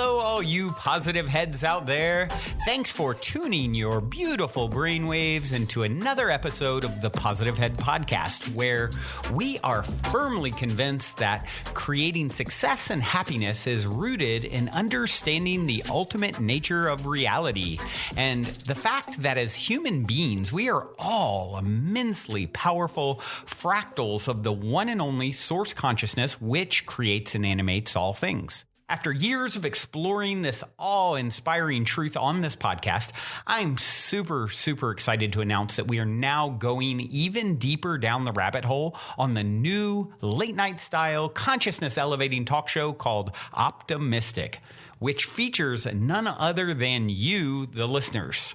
Hello, all you positive heads out there. Thanks for tuning your beautiful brainwaves into another episode of the Positive Head Podcast, where we are firmly convinced that creating success and happiness is rooted in understanding the ultimate nature of reality, and the fact that as human beings, we are all immensely powerful fractals of the one and only source consciousness which creates and animates all things. After years of exploring this awe-inspiring truth on this podcast, I'm super excited to announce that we are now going even deeper down the rabbit hole on the new late-night style consciousness-elevating talk show called Optimistic, which features none other than you, the listeners.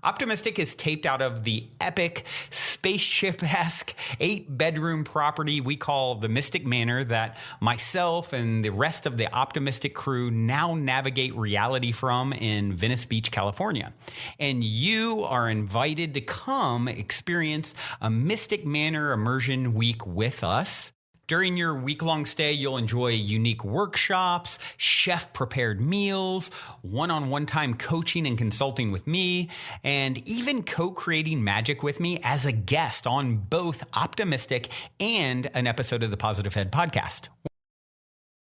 Optimistic is taped out of the epic, spaceship-esque 8-bedroom property we call the Mystic Manor that myself and the rest of the Optimistic crew now navigate reality from in Venice Beach, California. And you are invited to come experience a Mystic Manor immersion week with us. During your week-long stay, you'll enjoy unique workshops, chef-prepared meals, one-on-one time coaching and consulting with me, and even co-creating magic with me as a guest on both Optimistic and an episode of the Positive Head podcast.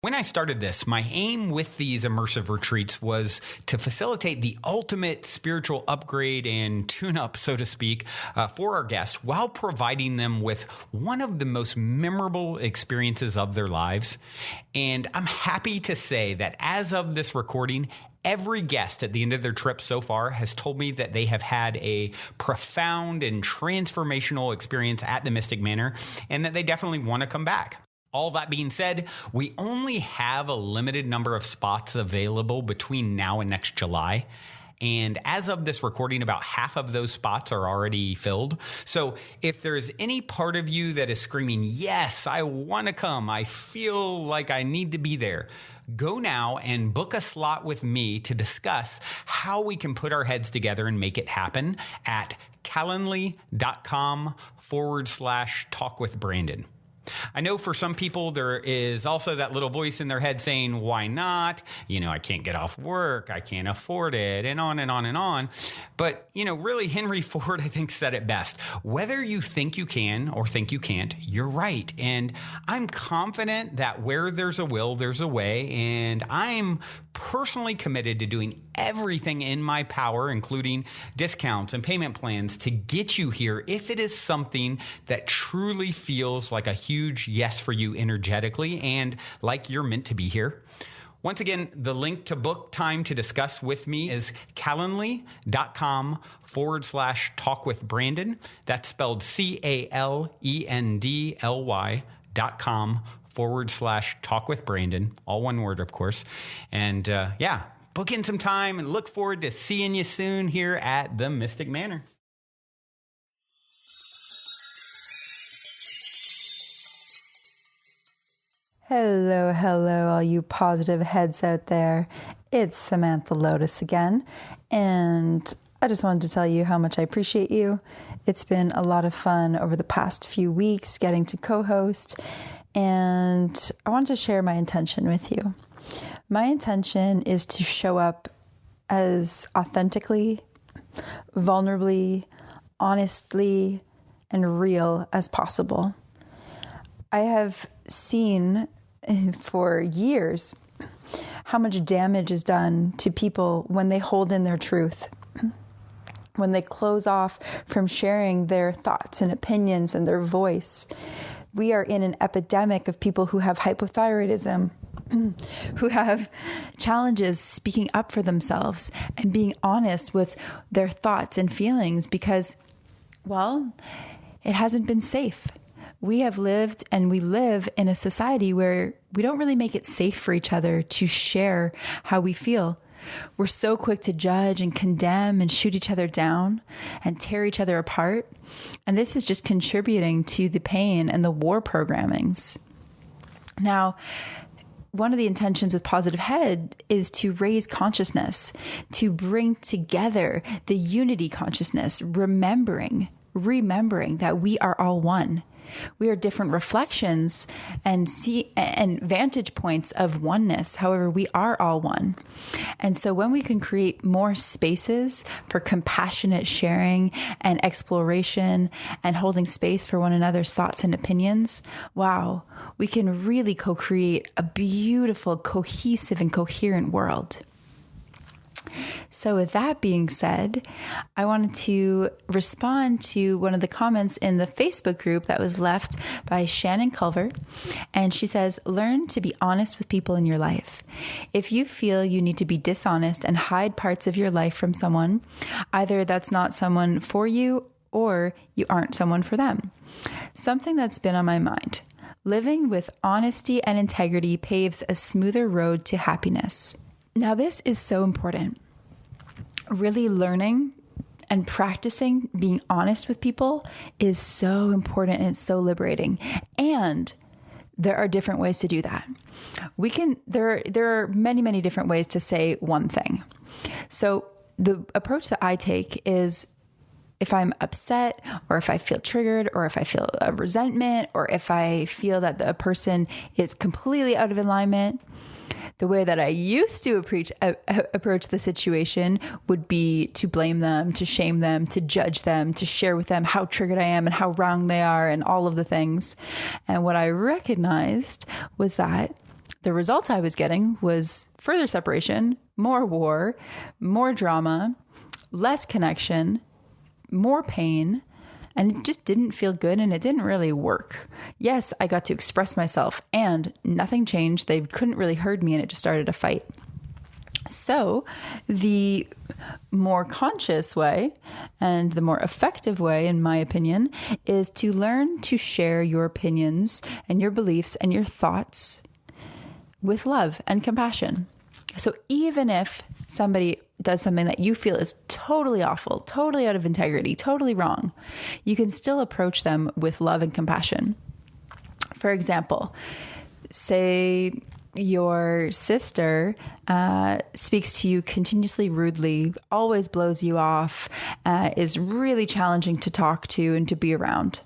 When I started this, my aim with these immersive retreats was to facilitate the ultimate spiritual upgrade and tune-up, so to speak, for our guests while providing them with one of the most memorable experiences of their lives. And I'm happy to say that as of this recording, every guest at the end of their trip so far has told me that they have had a profound and transformational experience at the Mystic Manor and that they definitely want to come back. All that being said, we only have a limited number of spots available between now and next July. And as of this recording, about half of those spots are already filled. So if there's any part of you that is screaming, yes, I want to come, I feel like I need to be there, go now and book a slot with me to discuss how we can put our heads together and make it happen at calendly.com/talkwithbrandon. I know for some people there is also that little voice in their head saying, why not? I can't get off work. I can't afford it, and on and on and on. But, really Henry Ford, I think, said it best. Whether you think you can or think you can't, you're right. And I'm confident that where there's a will, there's a way. And I'm personally committed to doing everything in my power, including discounts and payment plans, to get you here if it is something that truly feels like a huge yes for you energetically and like you're meant to be here. Once again, the link to book time to discuss with me is calendly.com/talkwithbrandon. That's spelled calendly.com/talkwithbrandon. All one word, of course. And book in some time and look forward to seeing you soon here at the Mystic Manor. Hello, all you positive heads out there. It's Samantha Lotus again, and I just wanted to tell you how much I appreciate you. It's been a lot of fun over the past few weeks getting to co-host, and I wanted to share my intention with you. My intention is to show up as authentically, vulnerably, honestly, and real as possible. I have seen for years how much damage is done to people when they hold in their truth, when they close off from sharing their thoughts and opinions and their voice. We are in an epidemic of people who have hypothyroidism, who have challenges speaking up for themselves and being honest with their thoughts and feelings because, it hasn't been safe. We have lived and we live in a society where we don't really make it safe for each other to share how we feel. We're so quick to judge and condemn and shoot each other down and tear each other apart. And this is just contributing to the pain and the war programmings. Now, one of the intentions with Positive Head is to raise consciousness, to bring together the unity consciousness, remembering that we are all one. We are different reflections and vantage points of oneness. However, we are all one. And so when we can create more spaces for compassionate sharing and exploration and holding space for one another's thoughts and opinions, wow, we can really co-create a beautiful, cohesive, and coherent world. So with that being said, I wanted to respond to one of the comments in the Facebook group that was left by Shannon Culver. And she says, learn to be honest with people in your life. If you feel you need to be dishonest and hide parts of your life from someone, either that's not someone for you or you aren't someone for them. Something that's been on my mind. Living with honesty and integrity paves a smoother road to happiness. Now, this is so important. Really learning and practicing being honest with people is so important and it's so liberating. And there are different ways to do that. There are many, many different ways to say one thing. So the approach that I take is, if I'm upset or if I feel triggered or if I feel a resentment or if I feel that the person is completely out of alignment, the way that I used to approach the situation would be to blame them, to shame them, to judge them, to share with them how triggered I am and how wrong they are and all of the things. And what I recognized was that the result I was getting was further separation, more war, more drama, less connection, more pain, and it just didn't feel good and it didn't really work. Yes, I got to express myself and nothing changed. They couldn't really hurt me and it just started a fight. So the more conscious way and the more effective way, in my opinion, is to learn to share your opinions and your beliefs and your thoughts with love and compassion. So even if somebody does something that you feel is totally awful, totally out of integrity, totally wrong, you can still approach them with love and compassion. For example, say your sister speaks to you continuously rudely, always blows you off, is really challenging to talk to and to be around.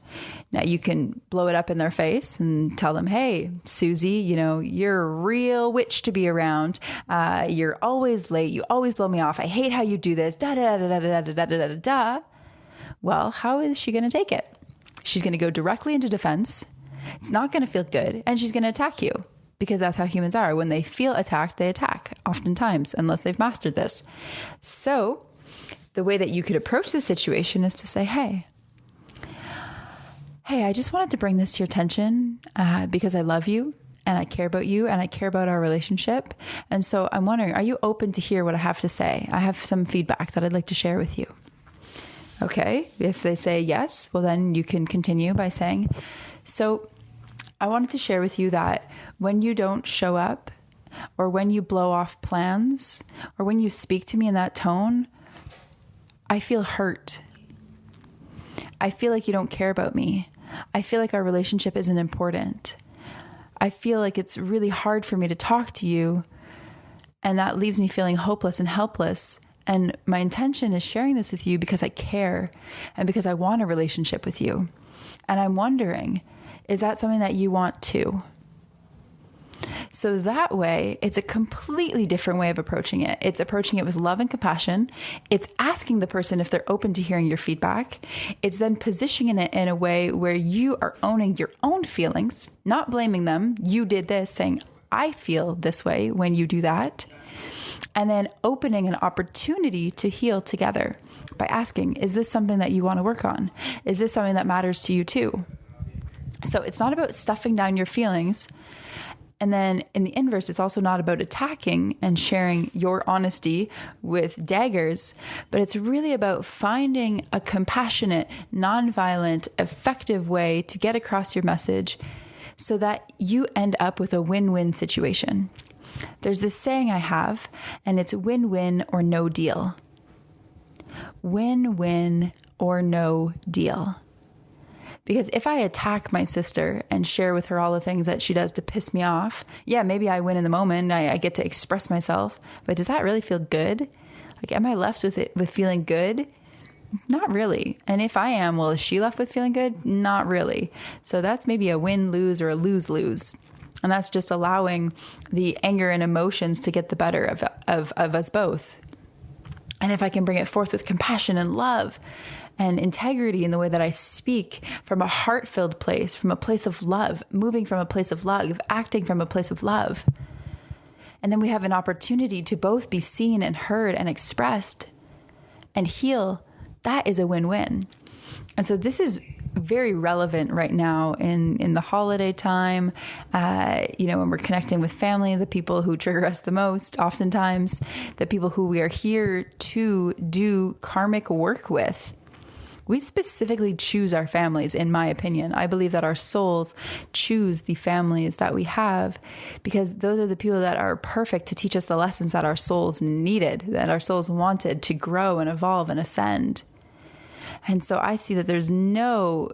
Now you can blow it up in their face and tell them, hey, Susie, you're a real witch to be around. You're always late. You always blow me off. I hate how you do this. Da, da, da, da, da, da, da, da, da, da. Well, how is she going to take it? She's going to go directly into defense. It's not going to feel good. And she's going to attack you because that's how humans are. When they feel attacked, they attack oftentimes, unless they've mastered this. So the way that you could approach the situation is to say, hey, I just wanted to bring this to your attention because I love you and I care about you and I care about our relationship. And so I'm wondering, are you open to hear what I have to say? I have some feedback that I'd like to share with you. Okay. If they say yes, well, then you can continue by saying, so I wanted to share with you that when you don't show up or when you blow off plans or when you speak to me in that tone, I feel hurt. I feel like you don't care about me. I feel like our relationship isn't important. I feel like it's really hard for me to talk to you, and that leaves me feeling hopeless and helpless. And my intention is sharing this with you because I care and because I want a relationship with you. And I'm wondering, is that something that you want too? So that way, it's a completely different way of approaching it. It's approaching it with love and compassion. It's asking the person if they're open to hearing your feedback. It's then positioning it in a way where you are owning your own feelings, not blaming them. You did this, saying, I feel this way when you do that. And then opening an opportunity to heal together by asking, is this something that you want to work on? Is this something that matters to you too? So it's not about stuffing down your feelings. And then in the inverse, it's also not about attacking and sharing your honesty with daggers, but it's really about finding a compassionate, nonviolent, effective way to get across your message so that you end up with a win-win situation. There's this saying I have, and it's win-win or no deal. Win-win or no deal. Because if I attack my sister and share with her all the things that she does to piss me off, yeah, maybe I win in the moment. I get to express myself. But does that really feel good? Like, am I left with feeling good? Not really. And if I am, well, is she left with feeling good? Not really. So that's maybe a win-lose or a lose-lose. And that's just allowing the anger and emotions to get the better of us both. And if I can bring it forth with compassion and love and integrity in the way that I speak from a heart-filled place, from a place of love, moving from a place of love, acting from a place of love. And then we have an opportunity to both be seen and heard and expressed and heal. That is a win-win. And so this is very relevant right now in the holiday time, when we're connecting with family, the people who trigger us the most, oftentimes the people who we are here to do karmic work with. We specifically choose our families, in my opinion. I believe that our souls choose the families that we have because those are the people that are perfect to teach us the lessons that our souls needed, that our souls wanted to grow and evolve and ascend. And so I see that there's no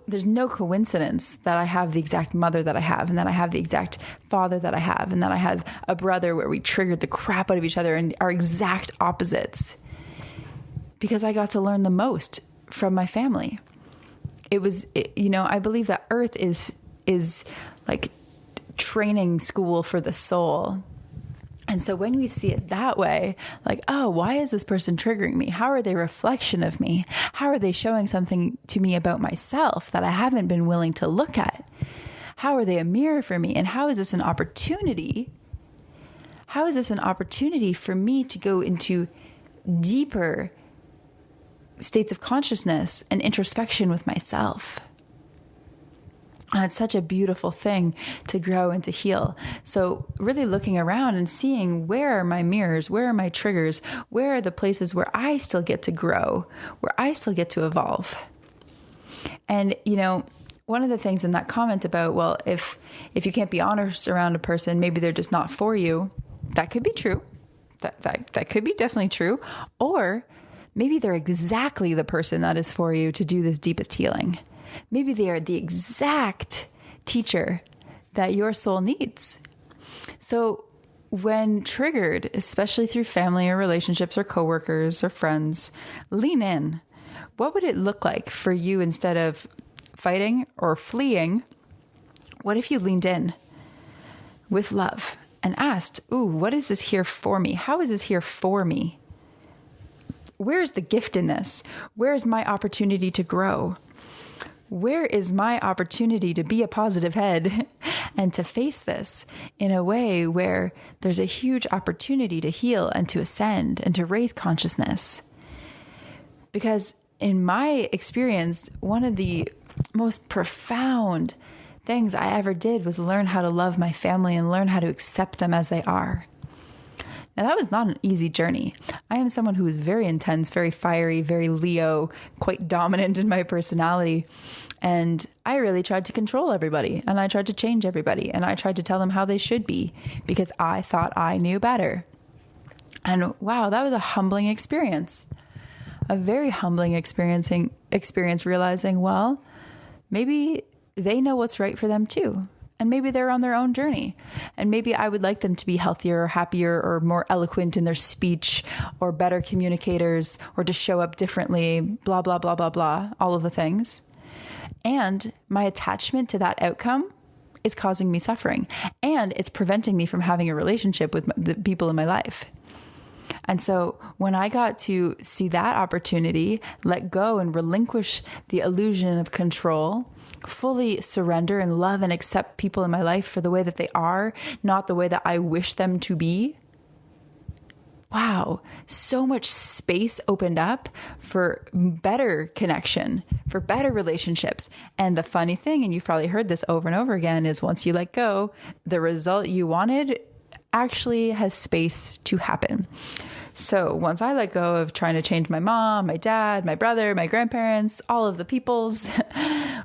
coincidence that I have the exact mother that I have, and that I have the exact father that I have, and that I have a brother where we triggered the crap out of each other and are exact opposites. Because I got to learn the most from my family. I believe that Earth is like training school for the soul. And so when we see it that way, like, oh, why is this person triggering me? How are they a reflection of me? How are they showing something to me about myself that I haven't been willing to look at? How are they a mirror for me? And how is this an opportunity? How is this an opportunity for me to go into deeper states of consciousness and introspection with myself? And it's such a beautiful thing to grow and to heal. So really looking around and seeing, where are my mirrors? Where are my triggers? Where are the places where I still get to grow, where I still get to evolve? And, one of the things in that comment about, well, if you can't be honest around a person, maybe they're just not for you. That could be true. That could be definitely true. Or maybe they're exactly the person that is for you to do this deepest healing. Maybe they are the exact teacher that your soul needs. So when triggered, especially through family or relationships or coworkers or friends, lean in. What would it look like for you, instead of fighting or fleeing? What if you leaned in with love and asked, ooh, what is this here for me? How is this here for me? Where's the gift in this? Where's my opportunity to grow? Where is my opportunity to be a positive head and to face this in a way where there's a huge opportunity to heal and to ascend and to raise consciousness? Because in my experience, one of the most profound things I ever did was learn how to love my family and learn how to accept them as they are. Now, that was not an easy journey. I am someone who is very intense, very fiery, very Leo, quite dominant in my personality. And I really tried to control everybody, and I tried to change everybody, and I tried to tell them how they should be because I thought I knew better. And wow, that was a humbling experience. A very humbling experience realizing, well, maybe they know what's right for them too. And maybe they're on their own journey. And maybe I would like them to be healthier or happier or more eloquent in their speech or better communicators or to show up differently, blah, blah, blah, blah, blah, all of the things. And my attachment to that outcome is causing me suffering. And it's preventing me from having a relationship with the people in my life. And so when I got to see that opportunity, let go and relinquish the illusion of control, fully surrender and love and accept people in my life for the way that they are, not the way that I wish them to be. Wow, so much space opened up for better connection, for better relationships. And the funny thing, and you've probably heard this over and over again, is once you let go, the result you wanted actually has space to happen. So once I let go of trying to change my mom, my dad, my brother, my grandparents, all of the peoples,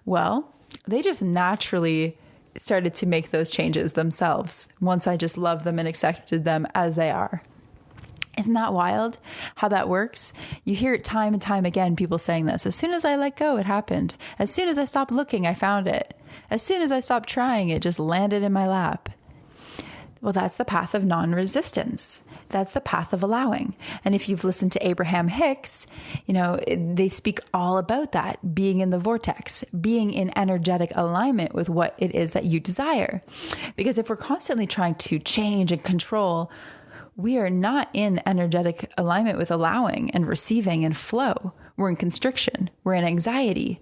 well, they just naturally started to make those changes themselves once I just loved them and accepted them as they are. Isn't that wild how that works? You hear it time and time again, people saying this. As soon as I let go, it happened. As soon as I stopped looking, I found it. As soon as I stopped trying, it just landed in my lap. Well, that's the path of non-resistance. That's the path of allowing. And if you've listened to Abraham Hicks, they speak all about that, being in the vortex, being in energetic alignment with what it is that you desire. Because if we're constantly trying to change and control, we are not in energetic alignment with allowing and receiving and flow. We're in constriction. We're in anxiety.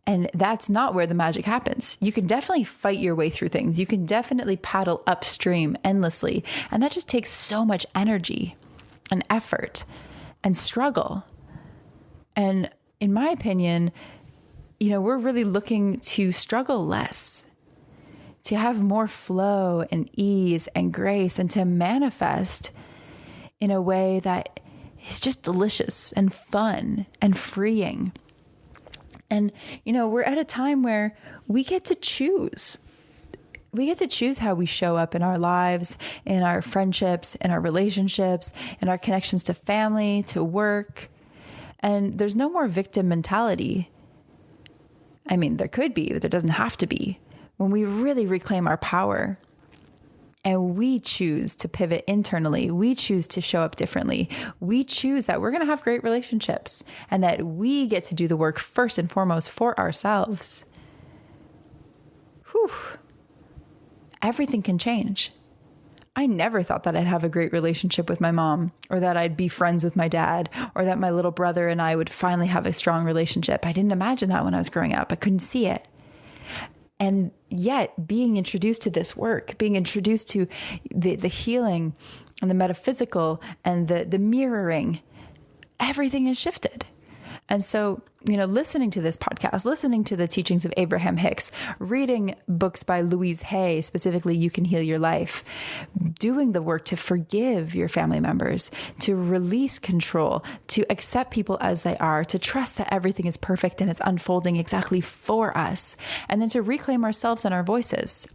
And that's not where the magic happens. You can definitely fight your way through things. You can definitely paddle upstream endlessly. And that just takes so much energy and effort and struggle. And in my opinion, we're really looking to struggle less, to have more flow and ease and grace, and to manifest in a way that is just delicious and fun and freeing. And, we're at a time where we get to choose. We get to choose how we show up in our lives, in our friendships, in our relationships, in our connections to family, to work. And there's no more victim mentality. I mean, there could be, but there doesn't have to be. When we really reclaim our power and we choose to pivot internally, we choose to show up differently. We choose that we're going to have great relationships and that we get to do the work first and foremost for ourselves. Whew. Everything can change. I never thought that I'd have a great relationship with my mom, or that I'd be friends with my dad, or that my little brother and I would finally have a strong relationship. I didn't imagine that when I was growing up. I couldn't see it. And yet being introduced to this work, being introduced to the healing and the metaphysical and the mirroring, everything has shifted. And so, listening to this podcast, listening to the teachings of Abraham Hicks, reading books by Louise Hay, specifically You Can Heal Your Life, doing the work to forgive your family members, to release control, to accept people as they are, to trust that everything is perfect and it's unfolding exactly for us, and then to reclaim ourselves and our voices.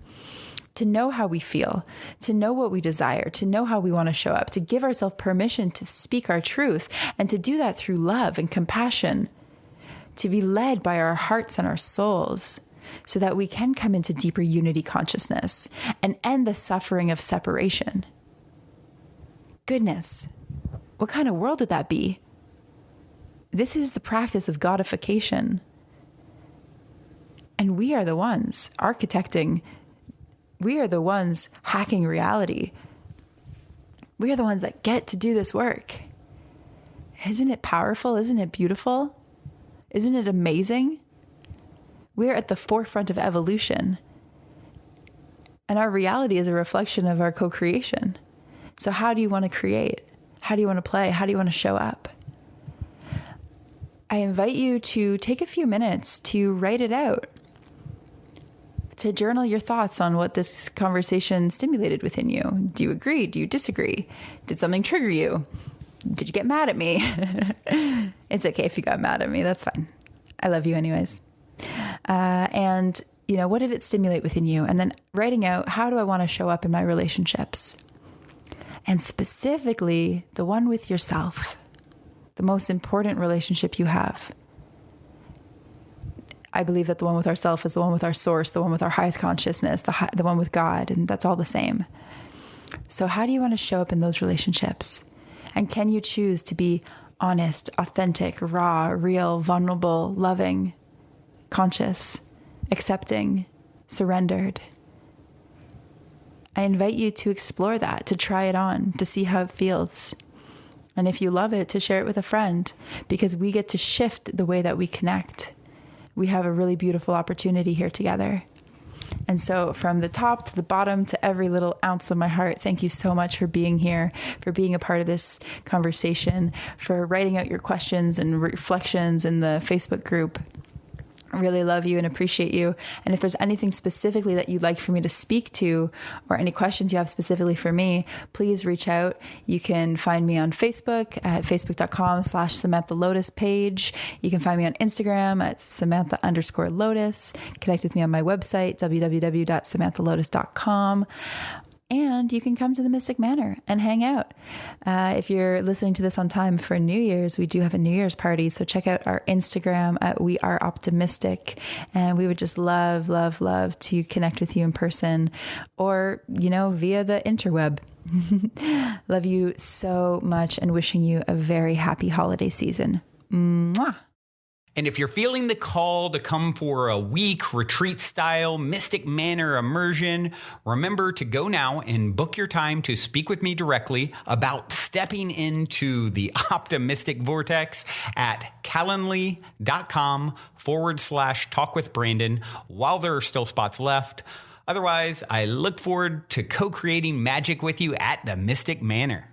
To know how we feel, to know what we desire, to know how we want to show up, to give ourselves permission to speak our truth, and to do that through love and compassion, to be led by our hearts and our souls so that we can come into deeper unity consciousness and end the suffering of separation. Goodness, what kind of world would that be? This is the practice of Godification. And we are the ones architecting. We are the ones hacking reality. We are the ones that get to do this work. Isn't it powerful? Isn't it beautiful? Isn't it amazing? We're at the forefront of evolution. And our reality is a reflection of our co-creation. So how do you want to create? How do you want to play? How do you want to show up? I invite you to take a few minutes to write it out, to journal your thoughts on what this conversation stimulated within you. Do you agree? Do you disagree? Did something trigger you? Did you get mad at me? It's okay if you got mad at me. That's fine. I love you anyways. And what did it stimulate within you? And then writing out, how do I want to show up in my relationships? And specifically, the one with yourself, the most important relationship you have. I believe that the one with ourself is the one with our source, the one with our highest consciousness, the one with God, and that's all the same. So how do you want to show up in those relationships? And can you choose to be honest, authentic, raw, real, vulnerable, loving, conscious, accepting, surrendered? I invite you to explore that, to try it on, to see how it feels. And if you love it, to share it with a friend, because we get to shift the way that we connect. We have a really beautiful opportunity here together. And so from the top to the bottom to every little ounce of my heart, thank you so much for being here, for being a part of this conversation, for writing out your questions and reflections in the Facebook group. I really love you and appreciate you. And if there's anything specifically that you'd like for me to speak to, or any questions you have specifically for me, please reach out. You can find me on Facebook at facebook.com/Samantha Lotus page. You can find me on Instagram at Samantha_Lotus. Connect with me on my website, www.samanthalotus.com. And you can come to the Mystic Manor and hang out. If you're listening to this on time for New Year's, we do have a New Year's party. So check out our Instagram at We Are Optimistic. And we would just love, love, love to connect with you in person or, via the interweb. Love you so much and wishing you a very happy holiday season. Mwah. And if you're feeling the call to come for a week retreat style Mystic Manor immersion, remember to go now and book your time to speak with me directly about stepping into the optimistic vortex at calendly.com/talk with Brandon while there are still spots left. Otherwise, I look forward to co-creating magic with you at the Mystic Manor.